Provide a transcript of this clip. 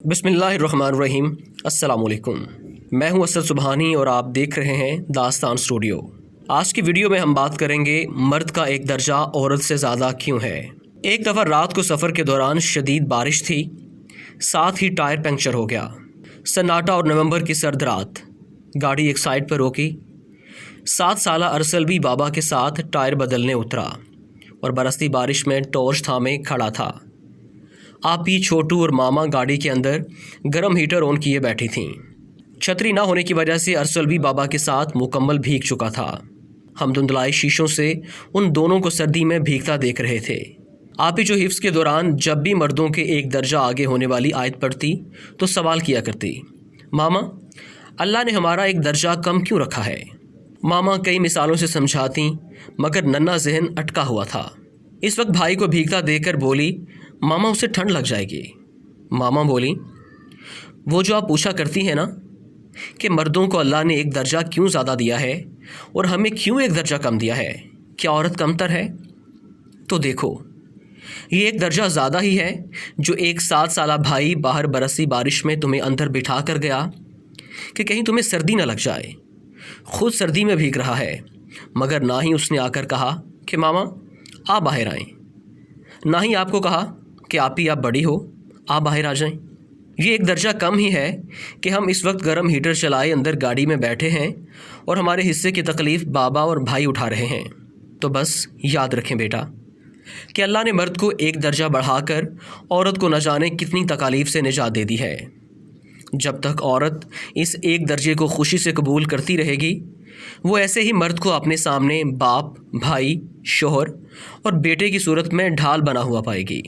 बिस्मिल्लाहिर्रहमानिर्रहीम। अस्सलाम वालेकुम। मैं हूं असद सुबहानी और आप देख रहे हैं दास्तान स्टूडियो। आज की वीडियो में हम बात करेंगे मर्द का एक दर्जा औरत से ज़्यादा क्यों है। एक दफ़ा रात को सफ़र के दौरान शदीद बारिश थी, साथ ही टायर पंक्चर हो गया। सन्नाटा और नवंबर की सर्द रात। गाड़ी एक साइड पर रोकी। 7 साला अरसल भी बाबा के साथ टायर बदलने उतरा और बरसती बारिश में टॉर्च थामे खड़ा था। आपी, छोटू और मामा गाड़ी के अंदर गर्म हीटर ऑन किए बैठी थीं। छतरी ना होने की वजह से अरसल भी बाबा के साथ मुकम्मल भीग चुका था। हम धुंधलाए शीशों से उन दोनों को सर्दी में भीगता देख रहे थे। आपी जो हिफ्स के दौरान जब भी मर्दों के एक दर्जा आगे होने वाली आयत पढ़ती तो सवाल किया करती, मामा अल्लाह ने हमारा एक दर्जा कम क्यों रखा है। मामा कई मिसालों से समझाती मगर नन्हा जहन अटका हुआ था। इस वक्त भाई को भीगता देखकर बोली, मामा उसे ठंड लग जाएगी। मामा बोली, वो जो आप पूछा करती हैं ना कि मर्दों को अल्लाह ने एक दर्जा क्यों ज़्यादा दिया है और हमें क्यों एक दर्जा कम दिया है, क्या औरत कमतर है? तो देखो, ये एक दर्जा ज़्यादा ही है जो एक 7 साला भाई बाहर बरसी बारिश में तुम्हें अंदर बिठा कर गया कि कहीं तुम्हें सर्दी न लग जाए। खुद सर्दी में भीग रहा है, मगर ना ही उसने आकर कहा कि मामा आप बाहर आएँ, ना ही आपको कहा कि आप ही आप बड़ी हो, आप बाहर आ जाएं। ये एक दर्जा कम ही है कि हम इस वक्त गर्म हीटर चलाए अंदर गाड़ी में बैठे हैं और हमारे हिस्से की तकलीफ़ बाबा और भाई उठा रहे हैं। तो बस याद रखें बेटा कि अल्लाह ने मर्द को एक दर्जा बढ़ाकर औरत को न जाने कितनी तकालीफ़ से निजात दे दी है। जब तक औरत इस एक दर्जे को खुशी से कबूल करती रहेगी, वो ऐसे ही मर्द को अपने सामने बाप, भाई, शोहर और बेटे की सूरत में ढाल बना हुआ पाएगी।